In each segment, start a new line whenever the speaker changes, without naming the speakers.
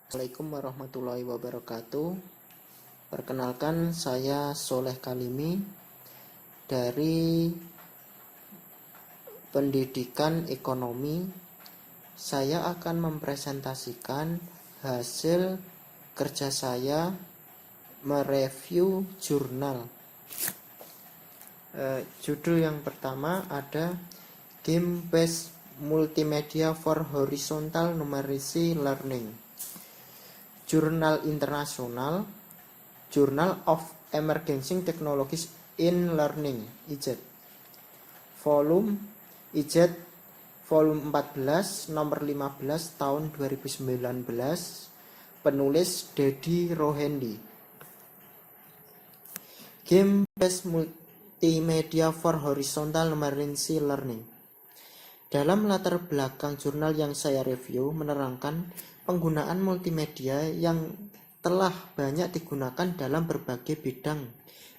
Assalamualaikum warahmatullahi wabarakatuh. Perkenalkan, saya Soleh Kalimi dari Pendidikan Ekonomi. Saya akan mempresentasikan hasil kerja saya mereview jurnal. Judul yang pertama ada Game Based Multimedia for Horizontal Numeracy Learning. Jurnal internasional, Journal of Emerging Technologies in Learning, IJET. Volume IJET volume 14 nomor 15 tahun 2019. Penulis Dedi Rohendi. Game Based Multimedia for Horizontal Numeracy Learning. Dalam latar belakang jurnal yang saya review menerangkan penggunaan multimedia yang telah banyak digunakan dalam berbagai bidang,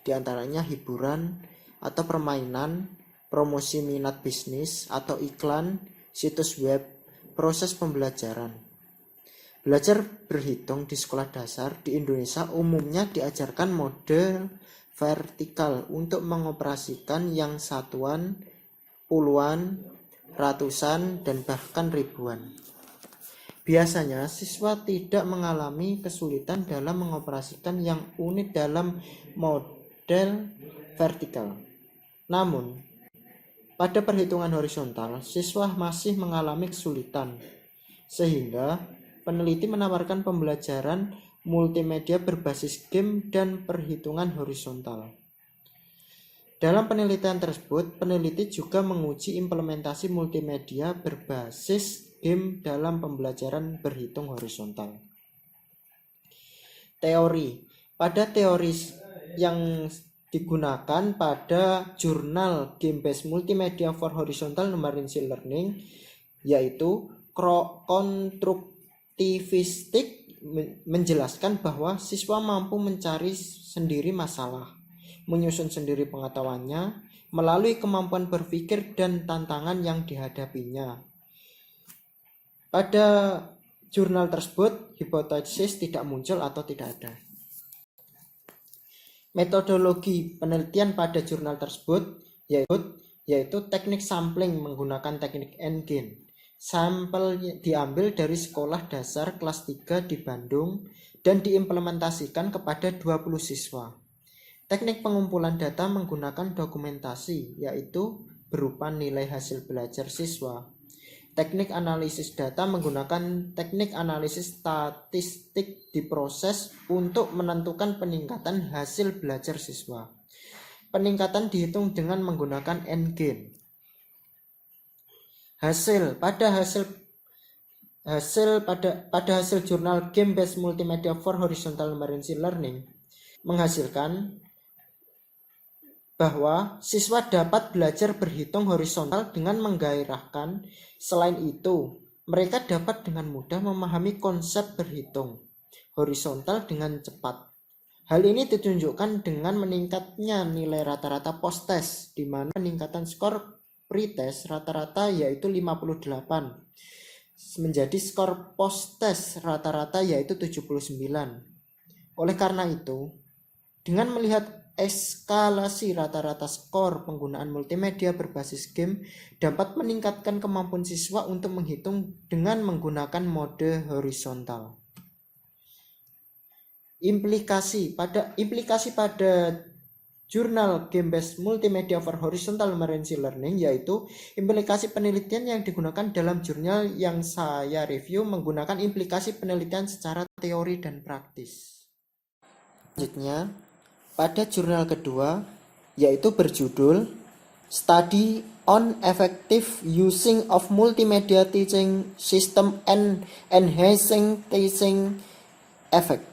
diantaranya hiburan atau permainan, promosi minat bisnis atau iklan, situs web, proses pembelajaran. Belajar berhitung di sekolah dasar di Indonesia umumnya diajarkan model vertikal untuk mengoperasikan yang satuan, puluhan, ratusan, dan bahkan ribuan. Biasanya siswa tidak mengalami kesulitan dalam mengoperasikan yang unit dalam model vertikal. Namun, pada perhitungan horizontal, siswa masih mengalami kesulitan. Sehingga, peneliti menawarkan pembelajaran multimedia berbasis game dan perhitungan horizontal. Dalam penelitian tersebut, peneliti juga menguji implementasi multimedia berbasis game dalam pembelajaran berhitung horizontal. Teori. Pada teori yang digunakan pada jurnal Game Based Multimedia for Horizontal Numeracy Learning, yaitu konstruktivistik, menjelaskan bahwa siswa mampu mencari sendiri masalah, menyusun sendiri pengetahuannya melalui kemampuan berpikir dan tantangan yang dihadapinya. Pada jurnal tersebut, hipotesis tidak muncul atau tidak ada. Metodologi penelitian pada jurnal tersebut yaitu teknik sampling menggunakan teknik N-gain. Sampel diambil dari sekolah dasar kelas 3 di Bandung dan diimplementasikan kepada 20 siswa. Teknik pengumpulan data menggunakan dokumentasi, yaitu berupa nilai hasil belajar siswa. Teknik analisis data menggunakan teknik analisis statistik diproses untuk menentukan peningkatan hasil belajar siswa. Peningkatan dihitung dengan menggunakan N-gain. Pada hasil jurnal Game Based Multimedia for Horizontal Numeracy Learning menghasilkan bahwa siswa dapat belajar berhitung horizontal dengan menggairahkan. Selain itu, mereka dapat dengan mudah memahami konsep berhitung horizontal dengan cepat. Hal ini ditunjukkan dengan meningkatnya nilai rata-rata post-test, di mana peningkatan skor pre-test rata-rata yaitu 58, menjadi skor post-test rata-rata yaitu 79. Oleh karena itu, dengan melihat eskalasi rata-rata skor penggunaan multimedia berbasis game dapat meningkatkan kemampuan siswa untuk menghitung dengan menggunakan mode horizontal. Implikasi pada jurnal Game Based Multimedia for Horizontal Numeracy Learning yaitu implikasi penelitian yang digunakan dalam jurnal yang saya review menggunakan implikasi penelitian secara teori dan praktis. Selanjutnya, pada jurnal kedua, yaitu berjudul Study on Effective Using of Multimedia Teaching System and Enhancing Teaching Effect.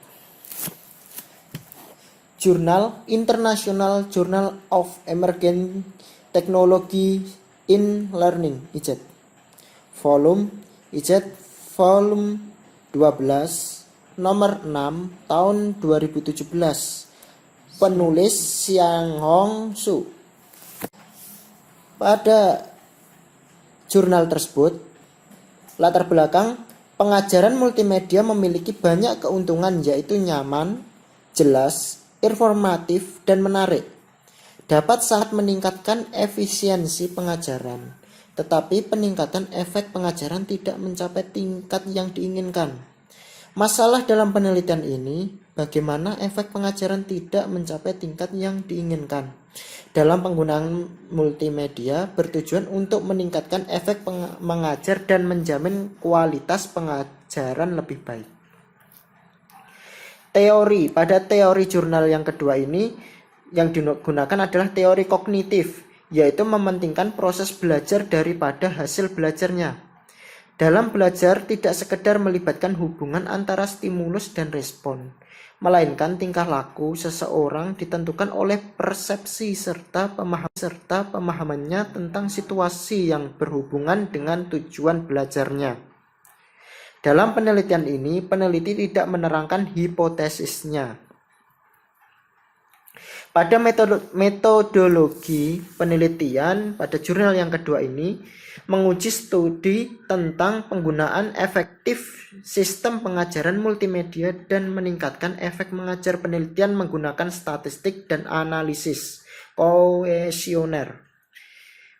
Jurnal International Journal of Emerging Technology in Learning, IJET. Volume IJET volume 12 nomor 6 tahun 2017. Penulis Xiang Hong Su. Pada jurnal tersebut, latar belakang Pengajaran multimedia memiliki banyak keuntungan, yaitu nyaman, jelas, informatif, dan menarik. Dapat sangat meningkatkan efisiensi pengajaran, tetapi peningkatan efek pengajaran tidak mencapai tingkat yang diinginkan. Masalah dalam penelitian ini, bagaimana efek pengajaran tidak mencapai tingkat yang diinginkan. Dalam penggunaan multimedia bertujuan untuk meningkatkan efek mengajar dan menjamin kualitas pengajaran lebih baik. Teori. Pada teori jurnal yang kedua ini yang digunakan adalah teori kognitif, yaitu mementingkan proses belajar daripada hasil belajarnya. Dalam belajar tidak sekedar melibatkan hubungan antara stimulus dan respon, melainkan tingkah laku seseorang ditentukan oleh persepsi serta pemahamannya tentang situasi yang berhubungan dengan tujuan belajarnya. Dalam penelitian ini, peneliti tidak menerangkan hipotesisnya. Pada metodologi penelitian pada jurnal yang kedua ini menguji studi tentang penggunaan efektif sistem pengajaran multimedia dan meningkatkan efek mengajar. Penelitian menggunakan statistik dan analisis kuesioner.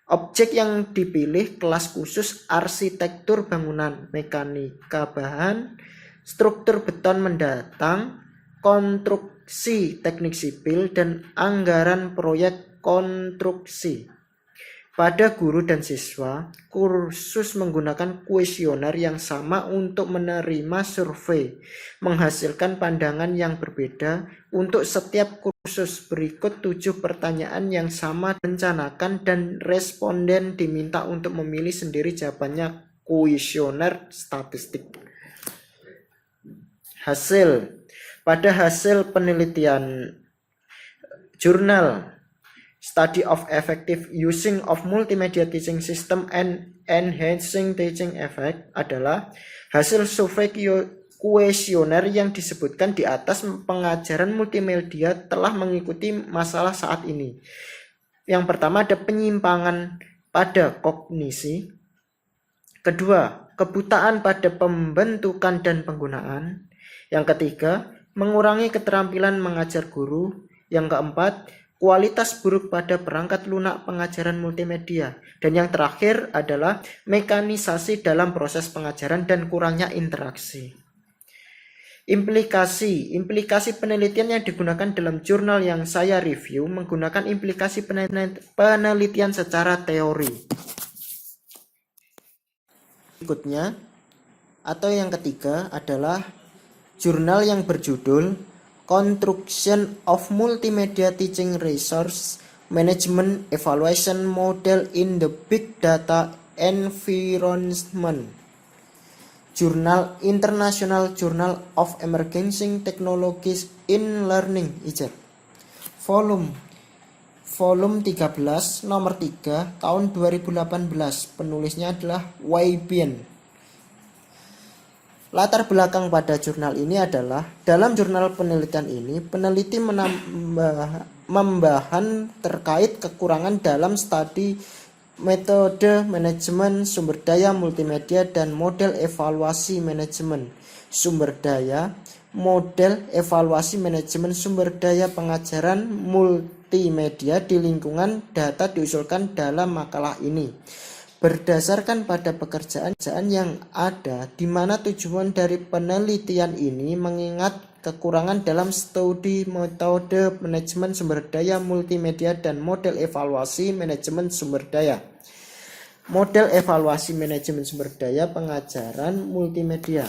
Objek yang dipilih kelas khusus arsitektur bangunan, mekanika bahan, struktur beton mendatang, konstruksi teknik sipil, dan anggaran proyek konstruksi. Pada guru dan siswa, kursus menggunakan kuesioner yang sama untuk menerima survei, menghasilkan pandangan yang berbeda untuk setiap kursus. Berikut 7 pertanyaan yang sama direncanakan dan responden diminta untuk memilih sendiri jawabannya. Kuesioner statistik. Hasil. Pada hasil penelitian jurnal Study of Effective Using of Multimedia Teaching System and Enhancing Teaching Effect adalah hasil survei kuesioner yang disebutkan di atas. Pengajaran multimedia telah mengikuti masalah saat ini. Yang pertama ada penyimpangan pada kognisi. Kedua, kebutaan pada pembentukan dan penggunaan. Yang ketiga, mengurangi keterampilan mengajar guru. Yang keempat, kualitas buruk pada perangkat lunak pengajaran multimedia. Dan yang terakhir adalah mekanisasi dalam proses pengajaran dan kurangnya interaksi. Implikasi penelitian yang digunakan dalam jurnal yang saya review menggunakan implikasi penelitian secara teori. Berikutnya atau yang ketiga adalah jurnal yang berjudul Construction of Multimedia Teaching Resource Management Evaluation Model in the Big Data Environment. Jurnal International Journal of Emerging Technologies in Learning IJET. Volume 13 nomor 3 tahun 2018. Penulisnya adalah Wei Bian. Latar belakang pada jurnal ini adalah dalam jurnal penelitian ini peneliti membahan terkait kekurangan dalam studi metode manajemen sumber daya multimedia dan model evaluasi manajemen sumber daya, model evaluasi manajemen sumber daya pengajaran multimedia di lingkungan data diusulkan dalam makalah ini. Berdasarkan pada pekerjaan yang ada, di mana tujuan dari penelitian ini mengingat kekurangan dalam studi metode manajemen sumber daya multimedia dan model evaluasi manajemen sumber daya. Model evaluasi manajemen sumber daya pengajaran multimedia.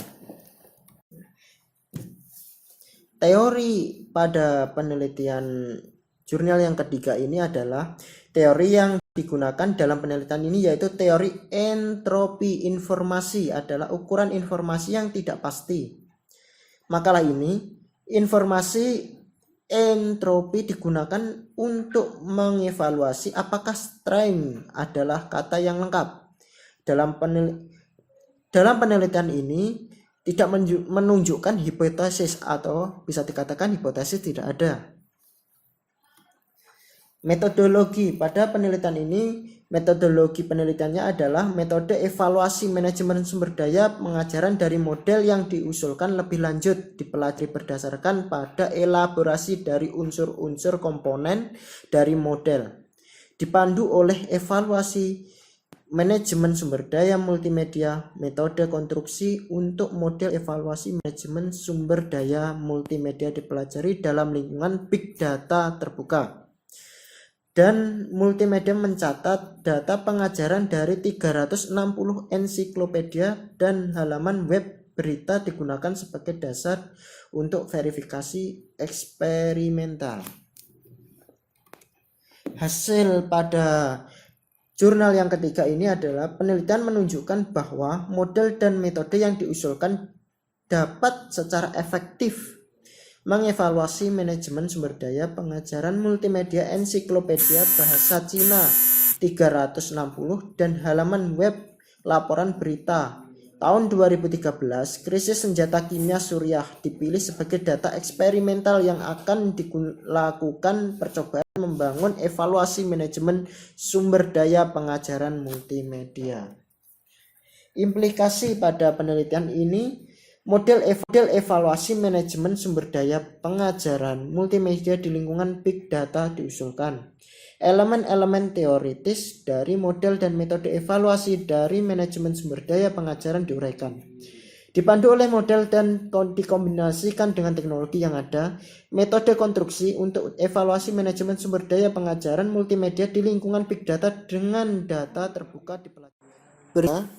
Teori pada penelitian jurnal yang ketiga ini adalah teori yang digunakan dalam penelitian ini, yaitu teori entropi informasi adalah ukuran informasi yang tidak pasti. Makalah ini, informasi entropi digunakan untuk mengevaluasi apakah strain adalah kata yang lengkap. Dalam penelitian ini tidak menunjukkan hipotesis atau bisa dikatakan hipotesis tidak ada. Metodologi pada penelitian ini Metodologi penelitiannya adalah metode evaluasi manajemen sumber daya pengajaran dari model yang diusulkan lebih lanjut dipelajari berdasarkan pada elaborasi dari unsur-unsur komponen dari model. Dipandu oleh evaluasi manajemen sumber daya multimedia, metode konstruksi untuk model evaluasi manajemen sumber daya multimedia dipelajari dalam lingkungan big data terbuka. Dan multimedia mencatat data pengajaran dari 360 ensiklopedia dan halaman web berita digunakan sebagai dasar untuk verifikasi eksperimental. Hasil pada jurnal yang ketiga ini adalah penelitian menunjukkan bahwa model dan metode yang diusulkan dapat secara efektif mengevaluasi manajemen sumber daya pengajaran multimedia ensiklopedia bahasa Cina 360 dan halaman web laporan berita. Tahun 2013, krisis senjata kimia Suriah dipilih sebagai data eksperimental yang akan dilakukan percobaan membangun evaluasi manajemen sumber daya pengajaran multimedia. Implikasi pada penelitian ini, model evaluasi manajemen sumber daya pengajaran multimedia di lingkungan big data diusulkan. Elemen-elemen teoritis dari model dan metode evaluasi dari manajemen sumber daya pengajaran diuraikan. Dipandu oleh model dan dikombinasikan dengan teknologi yang ada, metode konstruksi untuk evaluasi manajemen sumber daya pengajaran multimedia di lingkungan big data dengan data terbuka dipelajari.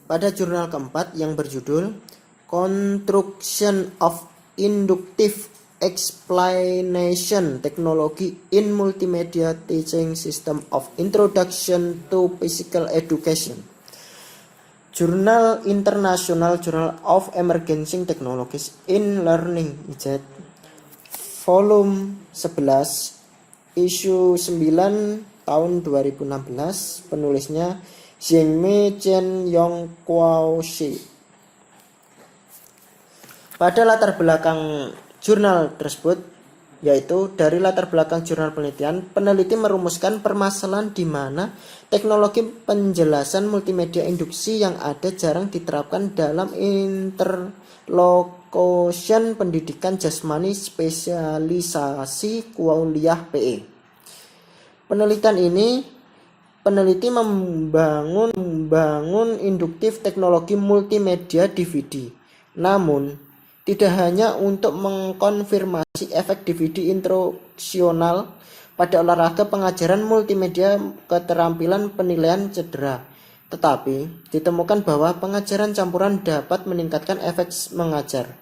Pada jurnal keempat yang berjudul Construction of Inductive Explanation Technology in Multimedia Teaching System of Introduction to Physical Education, Jurnal International Journal of Emerging Technologies in Learning IJET, Volume 11, Issue 9 tahun 2016, penulisnya Zhengmei Chen Yong Kuo Shi. Pada latar belakang jurnal tersebut, yaitu dari latar belakang jurnal penelitian, peneliti merumuskan permasalahan di mana teknologi penjelasan multimedia induksi yang ada jarang diterapkan dalam interlocution pendidikan jasmani spesialisasi kuliah PE. Peneliti membangun induktif teknologi multimedia DVD. Namun, tidak hanya untuk mengkonfirmasi efek DVD instruksional pada olahraga pengajaran multimedia keterampilan penilaian cedera, tetapi ditemukan bahwa pengajaran campuran dapat meningkatkan efek mengajar.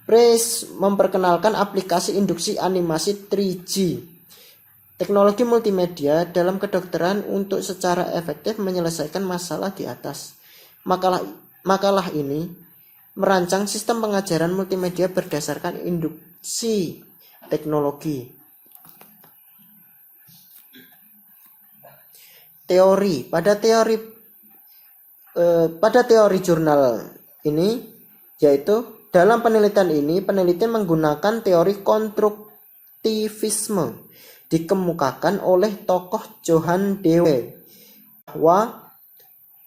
Price memperkenalkan aplikasi induksi animasi 3G, teknologi multimedia dalam kedokteran untuk secara efektif menyelesaikan masalah di atas. Makalah ini merancang sistem pengajaran multimedia berdasarkan induksi teknologi. Teori. Pada teori jurnal ini, yaitu dalam penelitian ini, peneliti menggunakan teori konstruktivisme dikemukakan oleh tokoh Johann Dewey bahwa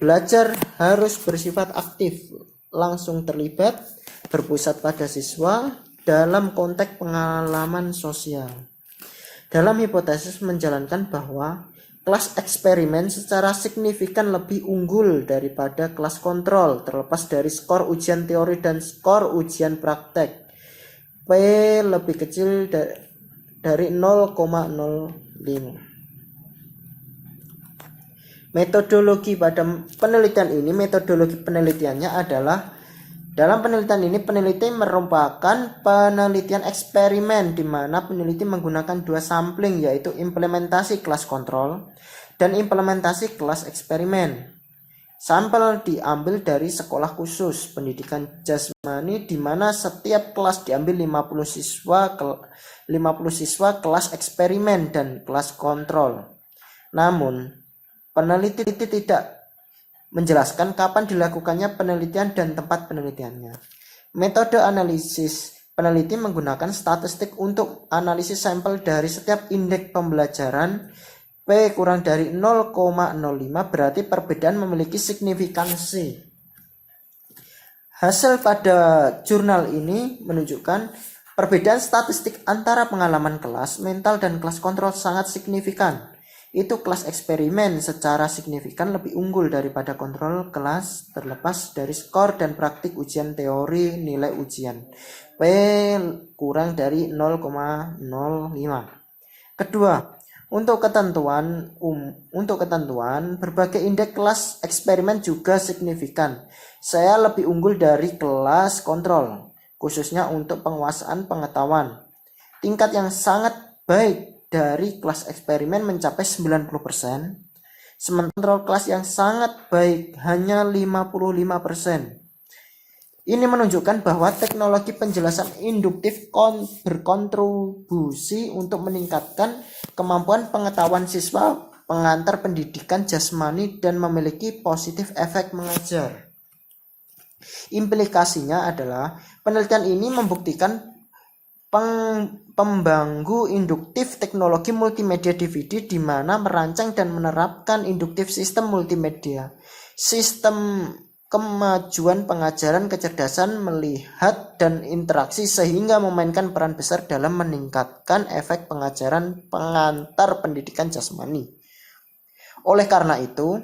belajar harus bersifat aktif, langsung terlibat, berpusat pada siswa dalam konteks pengalaman sosial. Dalam hipotesis menjalankan bahwa kelas eksperimen secara signifikan lebih unggul daripada kelas kontrol terlepas dari skor ujian teori dan skor ujian praktek. P lebih kecil dari 0,05. Metodologi pada penelitian ini, metodologi penelitiannya adalah dalam penelitian ini peneliti merupakan penelitian eksperimen di mana peneliti menggunakan dua sampling, yaitu implementasi kelas kontrol dan implementasi kelas eksperimen. Sampel diambil dari sekolah khusus pendidikan jasmani di mana setiap kelas diambil 50 siswa kelas eksperimen dan kelas kontrol. Namun peneliti tidak menjelaskan kapan dilakukannya penelitian dan tempat penelitiannya. Metode analisis peneliti menggunakan statistik untuk analisis sampel dari setiap indeks pembelajaran P kurang dari 0,05 berarti perbedaan memiliki signifikansi. Hasil pada jurnal ini menunjukkan perbedaan statistik antara pengalaman kelas mental dan kelas kontrol sangat signifikan. Itu kelas eksperimen secara signifikan lebih unggul daripada kontrol kelas terlepas dari skor dan praktik ujian teori nilai ujian. P kurang dari 0,05. Kedua, untuk ketentuan berbagai indeks kelas eksperimen juga signifikan. Saya lebih unggul dari kelas kontrol, khususnya untuk penguasaan pengetahuan. Tingkat yang sangat baik dari kelas eksperimen mencapai 90%, sementara kelas yang sangat baik hanya 55%. Ini menunjukkan bahwa teknologi penjelasan induktif berkontribusi untuk meningkatkan kemampuan pengetahuan siswa pengantar pendidikan jasmani dan memiliki positif efek mengajar. Implikasinya adalah penelitian ini membuktikan pembanggu induktif teknologi multimedia DVD di mana merancang dan menerapkan induktif sistem multimedia. Sistem kemajuan pengajaran, kecerdasan melihat dan interaksi sehingga memainkan peran besar dalam meningkatkan efek pengajaran pengantar pendidikan jasmani. Oleh karena itu,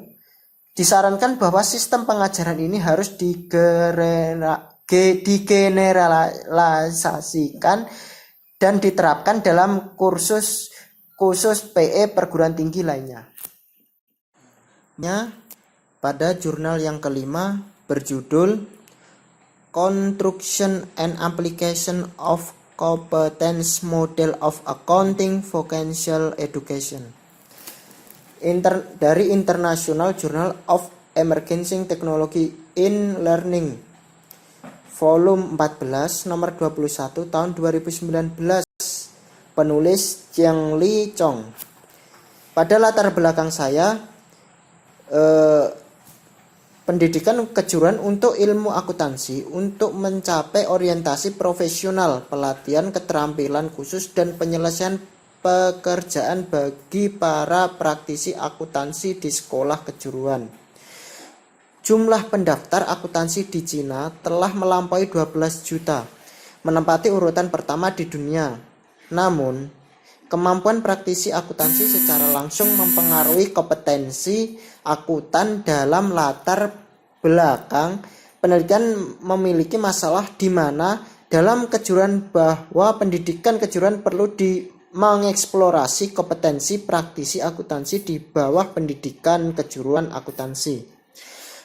disarankan bahwa sistem pengajaran ini harus digeneralisasikan dan diterapkan dalam kursus PE perguruan tinggi lainnya. Pada jurnal yang kelima berjudul Construction and Application of Competence Model of Accounting Vocational Education dari International Journal of Emerging Technology in Learning volume 14 nomor 21 tahun 2019, penulis Jiang Li Chong. Pada latar belakang saya pendidikan kejuruan untuk ilmu akuntansi untuk mencapai orientasi profesional, pelatihan keterampilan khusus dan penyelesaian pekerjaan bagi para praktisi akuntansi di sekolah kejuruan. Jumlah pendaftar akuntansi di Cina telah melampaui 12 juta, menempati urutan pertama di dunia. Namun, kemampuan praktisi akuntansi secara langsung mempengaruhi kompetensi akuntan dalam latar belakang penelitian memiliki masalah di mana dalam kejuruan bahwa pendidikan kejuruan perlu mengeksplorasi kompetensi praktisi akuntansi di bawah pendidikan kejuruan akuntansi.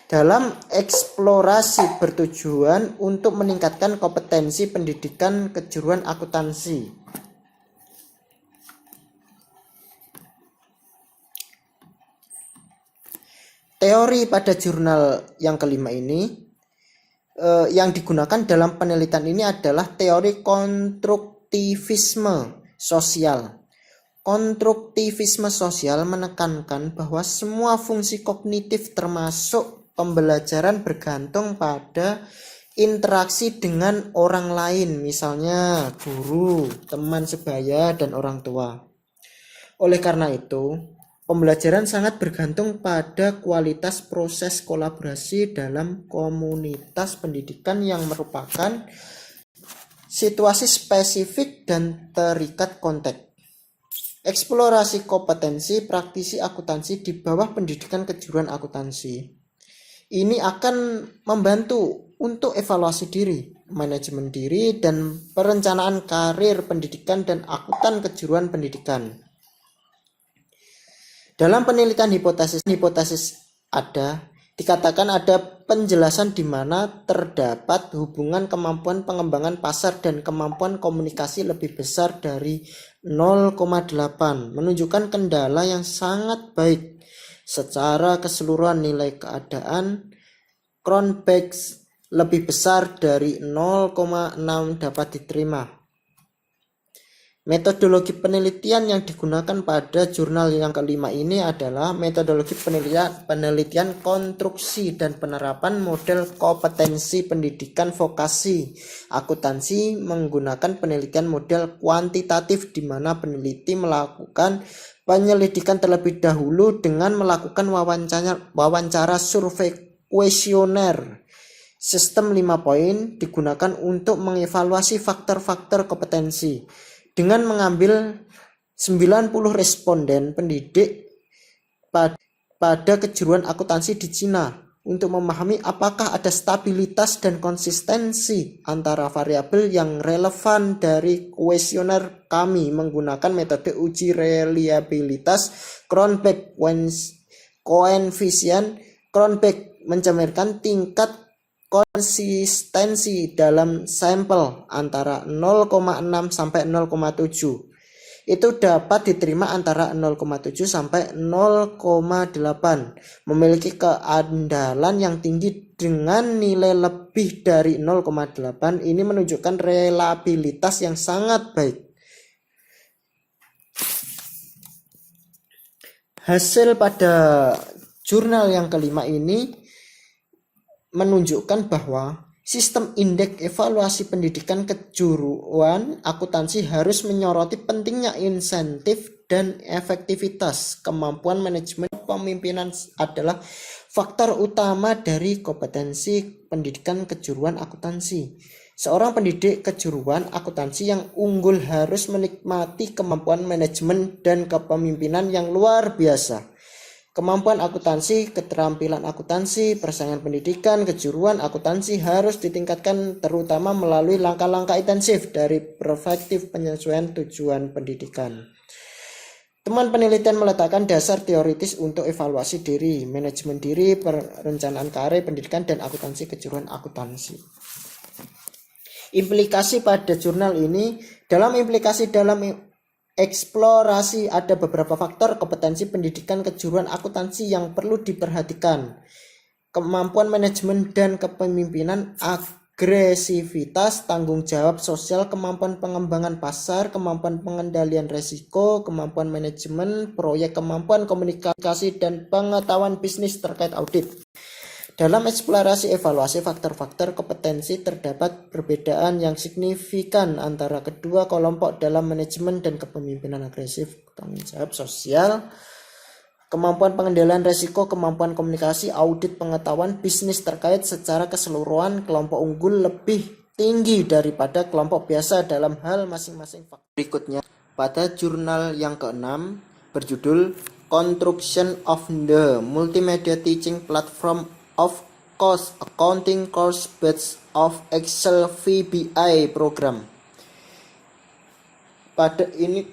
Dalam eksplorasi bertujuan untuk meningkatkan kompetensi pendidikan kejuruan akuntansi. Teori pada jurnal yang kelima ini yang digunakan dalam penelitian ini adalah teori konstruktivisme sosial. Konstruktivisme sosial menekankan bahwa semua fungsi kognitif termasuk pembelajaran bergantung pada interaksi dengan orang lain, misalnya guru, teman sebaya, dan orang tua. Oleh karena itu, pembelajaran sangat bergantung pada kualitas proses kolaborasi dalam komunitas pendidikan yang merupakan situasi spesifik dan terikat konteks. Eksplorasi kompetensi praktisi akuntansi di bawah pendidikan kejuruan akuntansi. Ini akan membantu untuk evaluasi diri, manajemen diri, dan perencanaan karir pendidikan dan akuntan kejuruan pendidikan. Dalam penelitian hipotesis dikatakan ada penjelasan di mana terdapat hubungan kemampuan pengembangan pasar dan kemampuan komunikasi lebih besar dari 0,8, menunjukkan kendala yang sangat baik. Secara keseluruhan nilai keadaan Cronbach lebih besar dari 0,6 dapat diterima. Metodologi penelitian yang digunakan pada jurnal yang kelima ini adalah metodologi penelitian konstruksi dan penerapan model kompetensi pendidikan vokasi akuntansi menggunakan penelitian model kuantitatif di mana peneliti melakukan penyelidikan terlebih dahulu dengan melakukan wawancara survei kuesioner. Sistem 5 poin digunakan untuk mengevaluasi faktor-faktor kompetensi dengan mengambil 90 responden pendidik pada kejuruan akuntansi di Cina untuk memahami apakah ada stabilitas dan konsistensi antara variabel yang relevan dari kuesioner. Kami menggunakan metode uji reliabilitas Cronbach koefisien. Cronbach mencerminkan tingkat konsistensi dalam sampel antara 0,6 sampai 0,7. Itu dapat diterima antara 0,7 sampai 0,8. Memiliki keandalan yang tinggi dengan nilai lebih dari 0,8. Ini menunjukkan reliabilitas yang sangat baik. Hasil pada jurnal yang kelima ini menunjukkan bahwa sistem indeks evaluasi pendidikan kejuruan akuntansi harus menyoroti pentingnya insentif dan efektivitas. Kemampuan manajemen pemimpinan adalah faktor utama dari kompetensi pendidikan kejuruan akuntansi. Seorang pendidik kejuruan akuntansi yang unggul harus menikmati kemampuan manajemen dan kepemimpinan yang luar biasa. Kemampuan akuntansi, keterampilan akuntansi, persaingan pendidikan, kejuruan akuntansi harus ditingkatkan terutama melalui langkah-langkah intensif dari perspektif penyesuaian tujuan pendidikan. Teman penelitian meletakkan dasar teoritis untuk evaluasi diri, manajemen diri, perencanaan karir, pendidikan, dan akuntansi kejuruan akuntansi. Implikasi pada jurnal ini, dalam eksplorasi ada beberapa faktor kompetensi pendidikan kejuruan akuntansi yang perlu diperhatikan. Kemampuan manajemen dan kepemimpinan, agresivitas, tanggung jawab sosial, kemampuan pengembangan pasar, kemampuan pengendalian risiko, kemampuan manajemen proyek, kemampuan komunikasi, dan pengetahuan bisnis terkait audit. Dalam eksplorasi evaluasi faktor-faktor kompetensi terdapat perbedaan yang signifikan antara kedua kelompok dalam manajemen dan kepemimpinan agresif, tanggung jawab sosial, kemampuan pengendalian risiko, kemampuan komunikasi, audit, pengetahuan bisnis terkait. Secara keseluruhan, kelompok unggul lebih tinggi daripada kelompok biasa dalam hal masing-masing faktor. Berikutnya, pada jurnal yang ke-6 berjudul Construction of the Multimedia Teaching Platform of Cost Accounting Course Batch of Excel VBI Program. Pada ini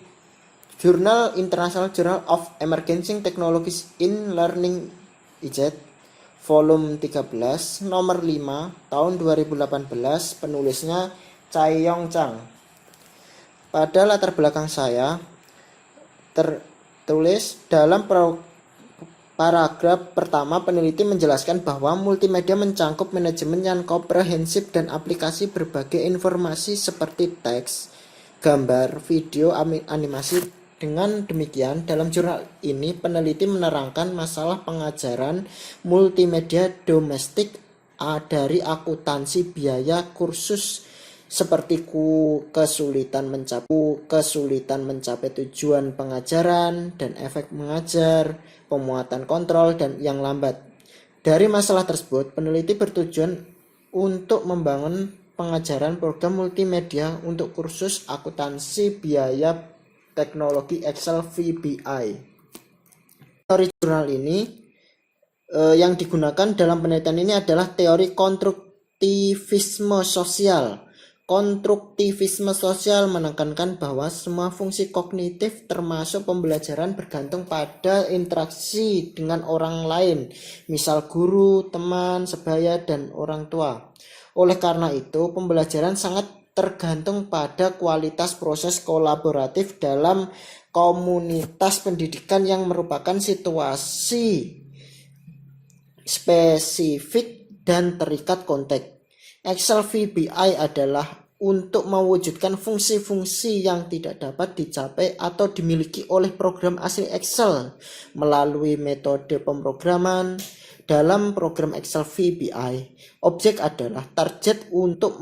Jurnal International Journal of Emerging Technologies in Learning IJET volume 13 nomor 5 tahun 2018, penulisnya Chai Yong Chang. Pada latar belakang saya tertulis dalam paragraf pertama, peneliti menjelaskan bahwa multimedia mencangkup manajemen yang komprehensif dan aplikasi berbagai informasi seperti teks, gambar, video, animasi. Dengan demikian, dalam jurnal ini peneliti menerangkan masalah pengajaran multimedia domestik dari akuntansi, biaya kursus seperti kesulitan mencapai tujuan pengajaran dan efek mengajar, pemuatan kontrol, dan yang lambat. Dari masalah tersebut, peneliti bertujuan untuk membangun pengajaran program multimedia untuk kursus akuntansi biaya teknologi Excel VBI. Teori jurnal ini yang digunakan dalam penelitian ini adalah teori konstruktivisme sosial. Konstruktivisme sosial menekankan bahwa semua fungsi kognitif termasuk pembelajaran bergantung pada interaksi dengan orang lain, misal guru, teman, sebaya, dan orang tua. Oleh karena itu, pembelajaran sangat tergantung pada kualitas proses kolaboratif dalam komunitas pendidikan yang merupakan situasi spesifik dan terikat konteks. Excel VBI adalah untuk mewujudkan fungsi-fungsi yang tidak dapat dicapai atau dimiliki oleh program asli Excel melalui metode pemrograman Dalam program Excel VBI, objek adalah target untuk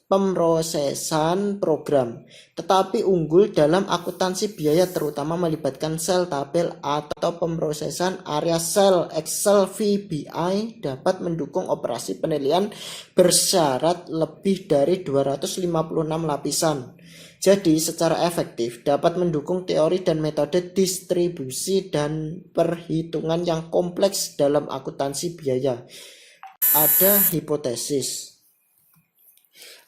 pemrosesan program, tetapi unggul dalam akuntansi biaya terutama melibatkan sel tabel atau pemrosesan area sel. Excel VBI dapat mendukung operasi penilaian bersyarat lebih dari 256 lapisan. Jadi secara efektif dapat mendukung teori dan metode distribusi dan perhitungan yang kompleks dalam akuntansi biaya. Ada hipotesis.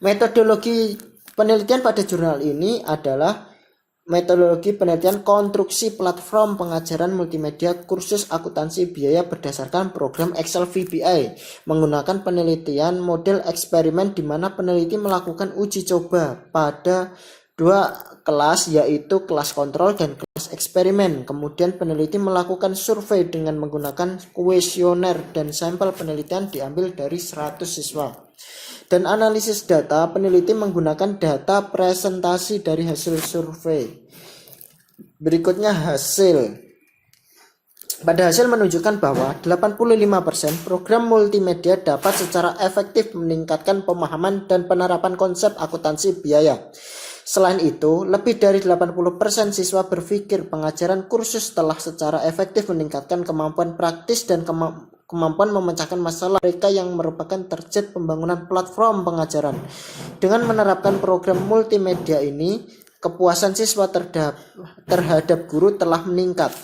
Metodologi penelitian pada jurnal ini adalah metodologi penelitian konstruksi platform pengajaran multimedia kursus akuntansi biaya berdasarkan program Excel VBI menggunakan penelitian model eksperimen di mana peneliti melakukan uji coba pada dua kelas, yaitu kelas kontrol dan kelas eksperimen. Kemudian peneliti melakukan survei dengan menggunakan kuesioner dan sampel penelitian diambil dari 100 siswa. Dan analisis data, peneliti menggunakan data presentasi dari hasil survei. Berikutnya hasil. Pada hasil menunjukkan bahwa 85% program multimedia dapat secara efektif meningkatkan pemahaman dan penerapan konsep akuntansi biaya. Selain itu, lebih dari 80% siswa berpikir pengajaran kursus telah secara efektif meningkatkan kemampuan praktis dan kemampuan memecahkan masalah mereka yang merupakan target pembangunan platform pengajaran. Dengan menerapkan program multimedia ini, kepuasan siswa terhadap guru telah meningkat.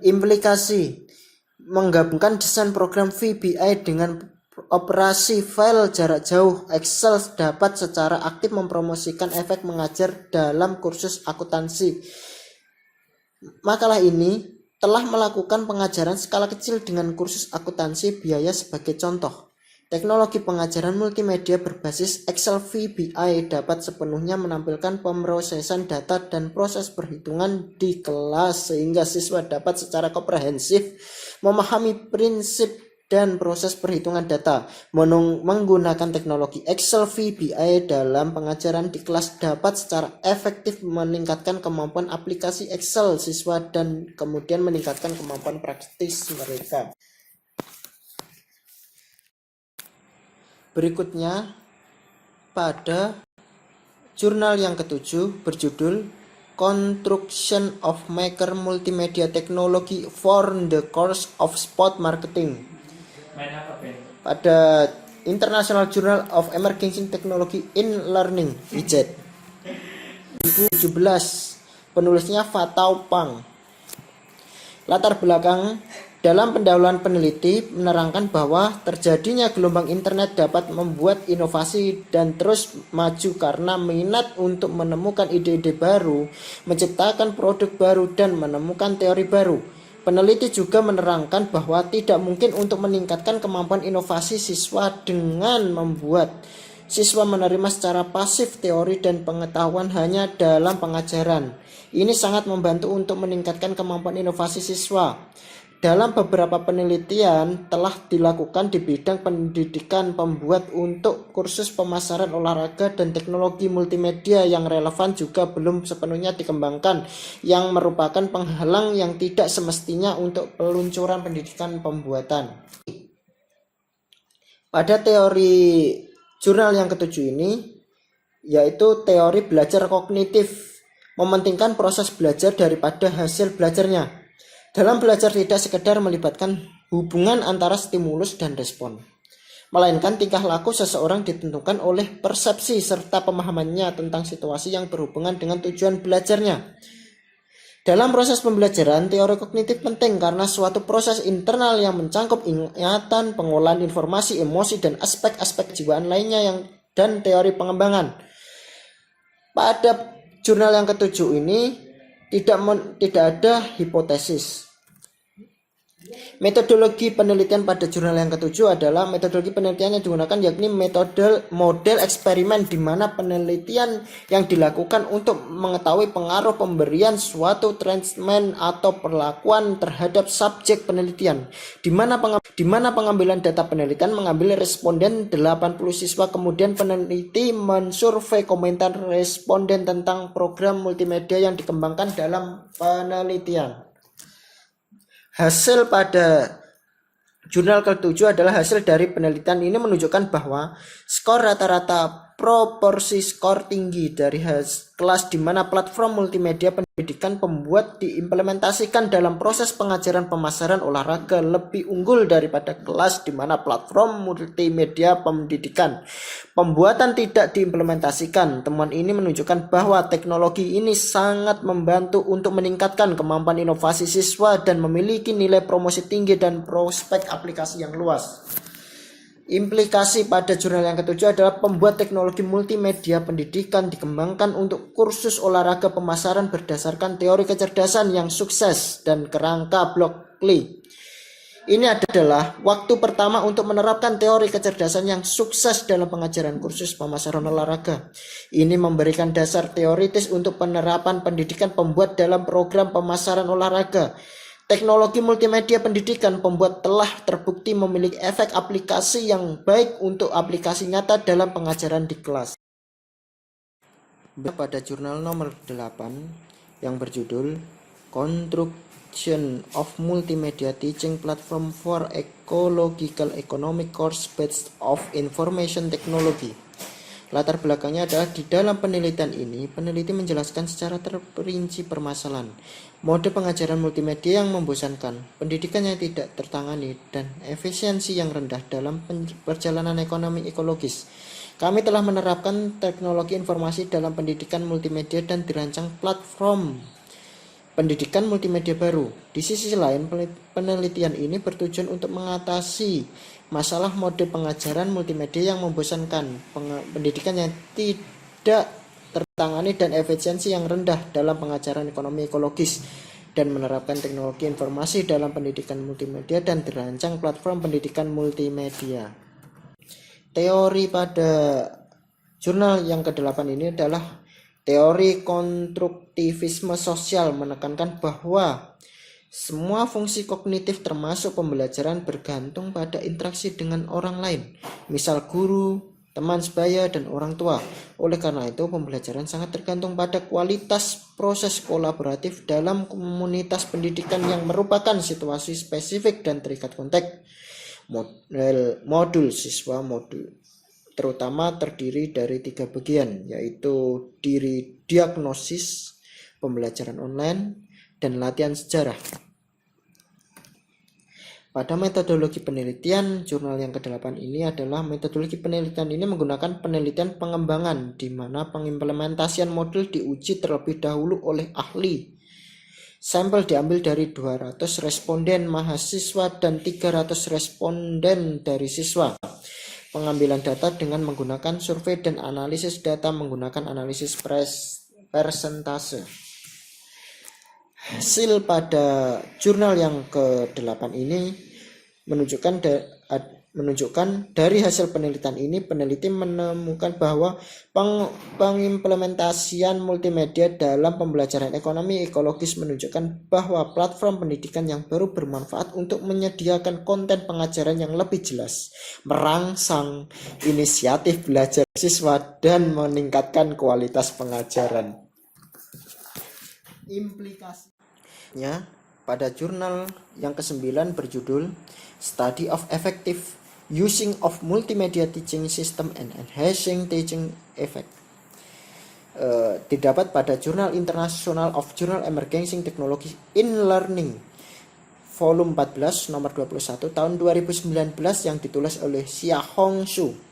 Implikasi menggabungkan desain program VBI dengan operasi file jarak jauh. Excel dapat secara aktif mempromosikan efek mengajar dalam kursus akuntansi. Makalah ini telah melakukan pengajaran skala kecil dengan kursus akuntansi biaya sebagai contoh. Teknologi pengajaran multimedia berbasis Excel VBI dapat sepenuhnya menampilkan pemrosesan data dan proses perhitungan di kelas sehingga siswa dapat secara komprehensif memahami prinsip dan proses perhitungan data. Menggunakan teknologi Excel VBI dalam pengajaran di kelas dapat secara efektif meningkatkan kemampuan aplikasi Excel siswa dan kemudian meningkatkan kemampuan praktis mereka. Berikutnya, pada jurnal yang ketujuh berjudul Construction of Maker Multimedia Technology for the Course of Sport Marketing. Pada International Journal of Emerging Technology in Learning (IJET) 2017, penulisnya Fatau Pang. Latar belakang dalam pendahuluan peneliti menerangkan bahwa terjadinya gelombang internet dapat membuat inovasi dan terus maju karena minat untuk menemukan ide-ide baru, menciptakan produk baru, dan menemukan teori baru. Peneliti juga menerangkan bahwa tidak mungkin untuk meningkatkan kemampuan inovasi siswa dengan membuat siswa menerima secara pasif teori dan pengetahuan hanya dalam pengajaran. Ini sangat membantu untuk meningkatkan kemampuan inovasi siswa. Dalam beberapa penelitian telah dilakukan di bidang pendidikan pembuat untuk kursus pemasaran olahraga dan teknologi multimedia yang relevan juga belum sepenuhnya dikembangkan, yang merupakan penghalang yang tidak semestinya untuk peluncuran pendidikan pembuatan. Pada teori jurnal yang ketujuh ini, yaitu teori belajar kognitif, mementingkan proses belajar daripada hasil belajarnya. Dalam belajar tidak sekedar melibatkan hubungan antara stimulus dan respon, melainkan tingkah laku seseorang ditentukan oleh persepsi serta pemahamannya tentang situasi yang berhubungan dengan tujuan belajarnya. Dalam proses pembelajaran, teori kognitif penting karena suatu proses internal yang mencangkup ingatan, pengolahan informasi, emosi, dan aspek-aspek kejiwaan lainnya dan teori pengembangan. Pada jurnal yang ketujuh ini tidak ada hipotesis. Metodologi penelitian pada jurnal yang ketujuh adalah metodologi penelitian yang digunakan, yakni model eksperimen, di mana penelitian yang dilakukan untuk mengetahui pengaruh pemberian suatu treatment atau perlakuan terhadap subjek penelitian, di mana pengambilan data penelitian mengambil responden 80 siswa. Kemudian peneliti mensurvei komentar responden tentang program multimedia yang dikembangkan dalam penelitian. Hasil pada jurnal ke-7 adalah hasil dari penelitian ini menunjukkan bahwa skor rata-rata proporsi skor tinggi dari kelas di mana platform multimedia pendidikan pembuat diimplementasikan dalam proses pengajaran pemasaran olahraga lebih unggul daripada kelas di mana platform multimedia pendidikan pembuatan tidak diimplementasikan. Temuan ini menunjukkan bahwa teknologi ini sangat membantu untuk meningkatkan kemampuan inovasi siswa dan memiliki nilai promosi tinggi dan prospek aplikasi yang luas. Implikasi pada jurnal yang ke-7 adalah pembuat teknologi multimedia pendidikan dikembangkan untuk kursus olahraga pemasaran berdasarkan teori kecerdasan yang sukses dan kerangka Blockley. Ini adalah waktu pertama untuk menerapkan teori kecerdasan yang sukses dalam pengajaran kursus pemasaran olahraga. Ini memberikan dasar teoritis untuk penerapan pendidikan pembuat dalam program pemasaran olahraga. Teknologi multimedia pendidikan pembuat telah terbukti memiliki efek aplikasi yang baik untuk aplikasi nyata dalam pengajaran di kelas. Pada jurnal nomor 8 yang berjudul Construction of Multimedia Teaching Platform for Ecological Economic Course Based of Information Technology. Latar belakangnya adalah di dalam penelitian ini, peneliti menjelaskan secara terperinci permasalahan mode pengajaran multimedia yang membosankan, pendidikan yang tidak tertangani, dan efisiensi yang rendah dalam perjalanan ekonomi ekologis. Kami telah menerapkan teknologi informasi dalam pendidikan multimedia dan dirancang platform pendidikan multimedia baru. Di sisi lain, penelitian ini bertujuan untuk mengatasi masalah mode pengajaran multimedia yang membosankan, pendidikan yang tidak tertangani, dan efisiensi yang rendah dalam pengajaran ekonomi ekologis, dan menerapkan teknologi informasi dalam pendidikan multimedia dan dirancang platform pendidikan multimedia. Teori pada jurnal yang ke-8 ini adalah teori konstruktivisme sosial, menekankan bahwa semua fungsi kognitif termasuk pembelajaran bergantung pada interaksi dengan orang lain, misal guru, teman sebaya, dan orang tua. Oleh karena itu, pembelajaran sangat tergantung pada kualitas proses kolaboratif dalam komunitas pendidikan yang merupakan situasi spesifik dan terikat konteks. Modul siswa terutama terdiri dari 3 bagian, yaitu diri diagnosis, pembelajaran online, dan latihan sejarah. Pada metodologi penelitian, jurnal yang ke-8 ini adalah metodologi penelitian ini menggunakan penelitian pengembangan, di mana pengimplementasian modul diuji terlebih dahulu oleh ahli. Sampel diambil dari 200 responden mahasiswa dan 300 responden dari siswa. Pengambilan data dengan menggunakan survei dan analisis data menggunakan analisis persentase. Hasil pada jurnal yang ke-8 ini menunjukkan dari hasil penelitian ini, peneliti menemukan bahwa pengimplementasian multimedia dalam pembelajaran ekonomi ekologis menunjukkan bahwa platform pendidikan yang baru bermanfaat untuk menyediakan konten pengajaran yang lebih jelas, merangsang inisiatif belajar siswa, dan meningkatkan kualitas pengajaran. Implikasinya pada jurnal yang ke-9 berjudul Study of Effective Using of Multimedia Teaching System and Enhancing Teaching Effect, didapat pada Jurnal International of Journal Emerging Technology in Learning volume 14 nomor 21 tahun 2019 yang ditulis oleh Xiaohong Xu.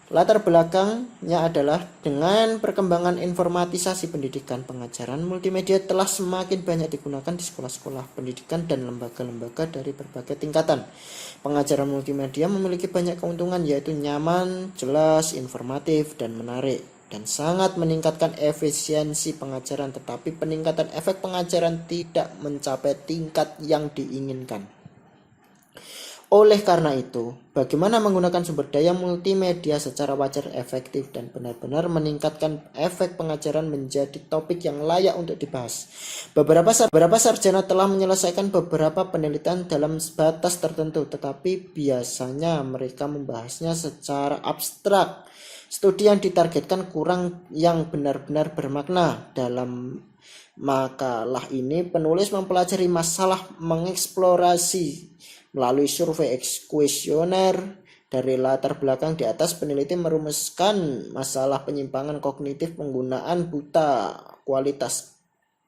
Latar belakangnya adalah dengan perkembangan informatisasi pendidikan, pengajaran multimedia telah semakin banyak digunakan di sekolah-sekolah pendidikan dan lembaga-lembaga dari berbagai tingkatan. Pengajaran multimedia memiliki banyak keuntungan, yaitu nyaman, jelas, informatif, dan menarik, dan sangat meningkatkan efisiensi pengajaran, tetapi peningkatan efek pengajaran tidak mencapai tingkat yang diinginkan. Oleh karena itu, bagaimana menggunakan sumber daya multimedia secara wajar, efektif, dan benar-benar meningkatkan efek pengajaran menjadi topik yang layak untuk dibahas. Beberapa sarjana telah menyelesaikan beberapa penelitian dalam batas tertentu, tetapi biasanya mereka membahasnya secara abstrak. Studi yang ditargetkan kurang yang benar-benar bermakna dalam Makalah ini penulis mempelajari masalah mengeksplorasi melalui survei kuesioner. Dari latar belakang di atas, peneliti merumuskan masalah penyimpangan kognitif penggunaan buta, kualitas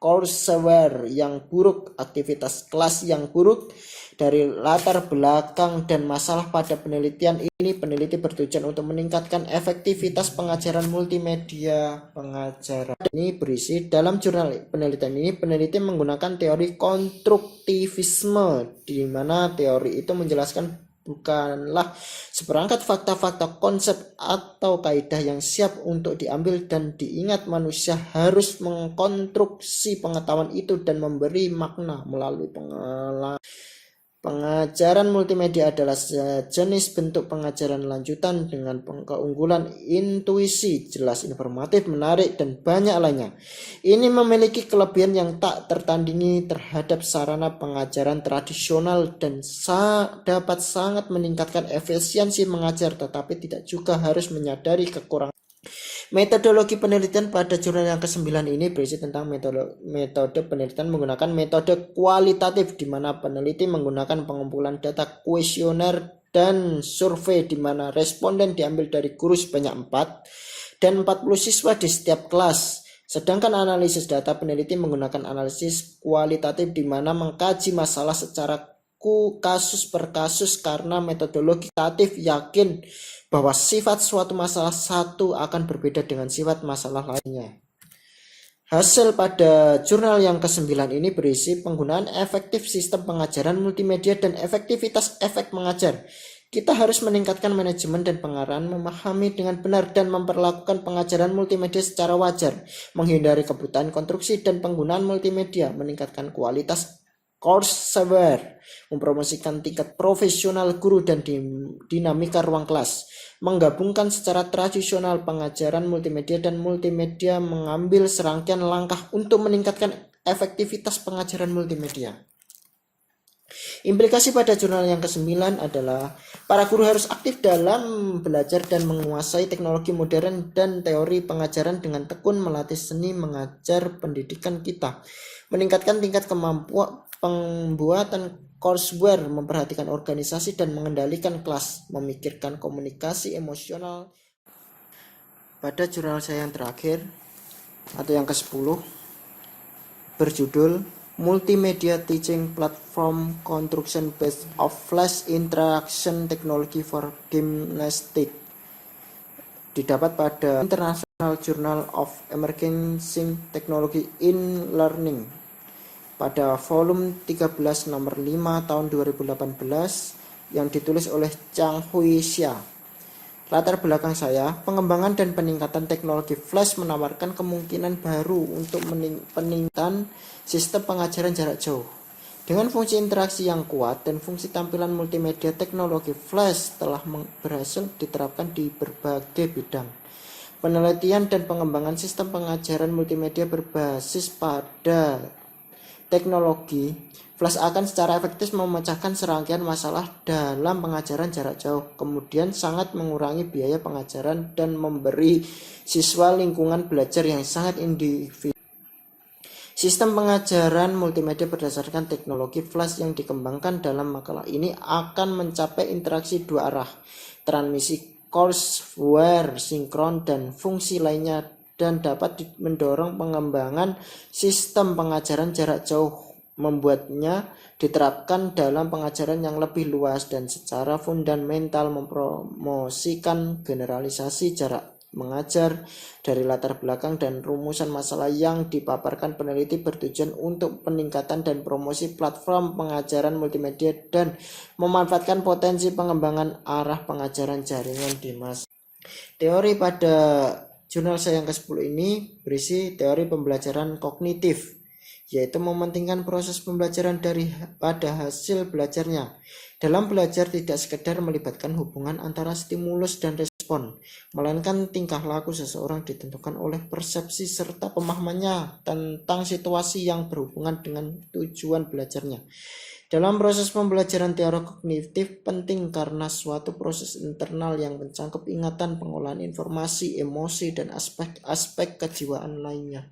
courseware yang buruk, aktivitas kelas yang buruk. Dari latar belakang dan masalah pada penelitian ini, peneliti bertujuan untuk meningkatkan efektivitas pengajaran multimedia. Pengajaran ini berisi dalam jurnal penelitian ini, peneliti menggunakan teori konstruktivisme, di mana teori itu menjelaskan bukanlah seperangkat fakta-fakta, konsep atau kaidah yang siap untuk diambil dan diingat. Manusia harus mengkonstruksi pengetahuan itu dan memberi makna melalui pengalaman. Pengajaran multimedia adalah sejenis bentuk pengajaran lanjutan dengan keunggulan intuisi, jelas, informatif, menarik, dan banyak lainnya. Ini memiliki kelebihan yang tak tertandingi terhadap sarana pengajaran tradisional dan dapat sangat meningkatkan efisiensi mengajar, tetapi tidak juga harus menyadari kekurangan. Metodologi penelitian pada jurnal yang ke-9 ini berisi tentang metode penelitian menggunakan metode kualitatif, di mana peneliti menggunakan pengumpulan data kuesioner dan survei, di mana responden diambil dari guru sebanyak 4 dan 40 siswa di setiap kelas. Sedangkan analisis data peneliti menggunakan analisis kualitatif, di mana mengkaji masalah secara kasus per kasus, karena metodologi kualitatif yakin bahwa sifat suatu masalah satu akan berbeda dengan sifat masalah lainnya. Hasil pada jurnal yang ke-9 ini berisi penggunaan efektif sistem pengajaran multimedia dan efektivitas efek mengajar. Kita harus meningkatkan manajemen dan pengarahan, memahami dengan benar dan memperlakukan pengajaran multimedia secara wajar, menghindari kebutaan konstruksi dan penggunaan multimedia, meningkatkan kualitas courseware, mempromosikan tingkat profesional guru dan dinamika ruang kelas, menggabungkan secara tradisional pengajaran multimedia dan multimedia, mengambil serangkaian langkah untuk meningkatkan efektivitas pengajaran multimedia. Implikasi pada jurnal yang ke-9 adalah para guru harus aktif dalam belajar dan menguasai teknologi modern dan teori pengajaran dengan tekun melatih seni mengajar pendidikan kita, meningkatkan tingkat kemampuan pembuatan courseware, memperhatikan organisasi dan mengendalikan kelas, memikirkan komunikasi emosional. Pada jurnal saya yang terakhir atau yang ke-10 berjudul Multimedia Teaching Platform Construction Based of Flash Interaction Technology for Gymnastics, didapat pada International Journal of Emerging Technology in Learning pada volume 13 nomor 5 tahun 2018 yang ditulis oleh Chang Hui Xia. Latar belakang saya, pengembangan dan peningkatan teknologi flash menawarkan kemungkinan baru untuk peningkatan sistem pengajaran jarak jauh. Dengan fungsi interaksi yang kuat dan fungsi tampilan multimedia, teknologi flash telah berhasil diterapkan di berbagai bidang. Penelitian dan pengembangan sistem pengajaran multimedia berbasis pada teknologi flash akan secara efektif memecahkan serangkaian masalah dalam pengajaran jarak jauh, kemudian sangat mengurangi biaya pengajaran dan memberi siswa lingkungan belajar yang sangat individu. Sistem pengajaran multimedia berdasarkan teknologi flash yang dikembangkan dalam makalah ini akan mencapai interaksi dua arah, transmisi courseware sinkron dan fungsi lainnya, dan dapat mendorong pengembangan sistem pengajaran jarak jauh, membuatnya diterapkan dalam pengajaran yang lebih luas dan secara fundamental, mempromosikan generalisasi jarak mengajar dari latar belakang dan rumusan masalah yang dipaparkan peneliti, bertujuan untuk peningkatan dan promosi platform pengajaran multimedia dan memanfaatkan potensi pengembangan arah pengajaran jaringan di masa. Teori pada jurnal saya yang ke-10 ini berisi teori pembelajaran kognitif, yaitu mementingkan proses pembelajaran pada hasil belajarnya. Dalam belajar tidak sekedar melibatkan hubungan antara stimulus dan respon, melainkan tingkah laku seseorang ditentukan oleh persepsi serta pemahamannya tentang situasi yang berhubungan dengan tujuan belajarnya. Dalam proses pembelajaran, teori kognitif penting karena suatu proses internal yang mencangkup ingatan, pengolahan informasi, emosi, dan aspek-aspek kejiwaan lainnya.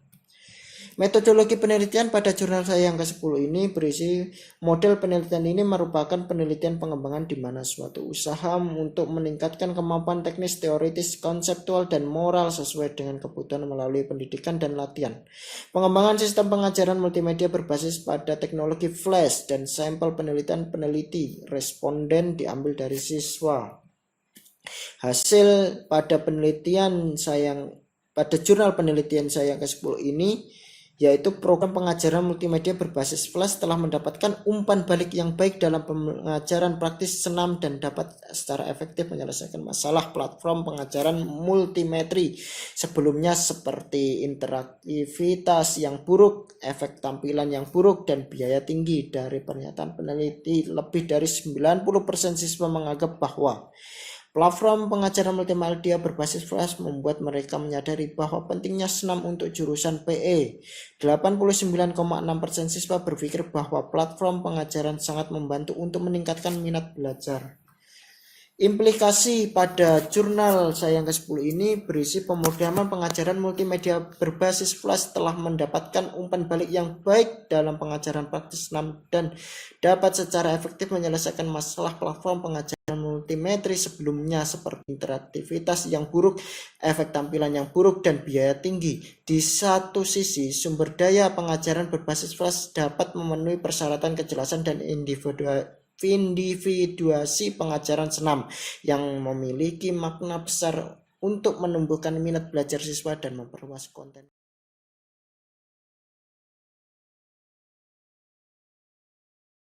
Metodologi penelitian pada jurnal saya yang ke-10 ini berisi model penelitian ini merupakan penelitian pengembangan di mana suatu usaha untuk meningkatkan kemampuan teknis, teoritis, konseptual, dan moral sesuai dengan kebutuhan melalui pendidikan dan latihan. Pengembangan sistem pengajaran multimedia berbasis pada teknologi flash dan sampel penelitian peneliti responden diambil dari siswa. Hasil pada jurnal penelitian saya yang ke-10 ini yaitu program pengajaran multimedia berbasis flash telah mendapatkan umpan balik yang baik dalam pengajaran praktis senam dan dapat secara efektif menyelesaikan masalah platform pengajaran multimetri sebelumnya seperti interaktivitas yang buruk, efek tampilan yang buruk, dan biaya tinggi. Dari pernyataan peneliti, lebih dari 90% siswa menganggap bahwa platform pengajaran multimedia berbasis flash membuat mereka menyadari bahwa pentingnya senam untuk jurusan PE. 89,6% siswa berpikir bahwa platform pengajaran sangat membantu untuk meningkatkan minat belajar. Implikasi pada jurnal saya yang ke-10 ini berisi pemrograman pengajaran multimedia berbasis flash telah mendapatkan umpan balik yang baik dalam pengajaran praktis senam dan dapat secara efektif menyelesaikan masalah platform pengajaran multimetri sebelumnya seperti interaktivitas yang buruk, efek tampilan yang buruk, dan biaya tinggi. Di satu sisi, sumber daya pengajaran berbasis flash dapat memenuhi persyaratan kejelasan dan individuasi pengajaran senam yang memiliki makna besar untuk menumbuhkan minat belajar siswa dan memperluas konten.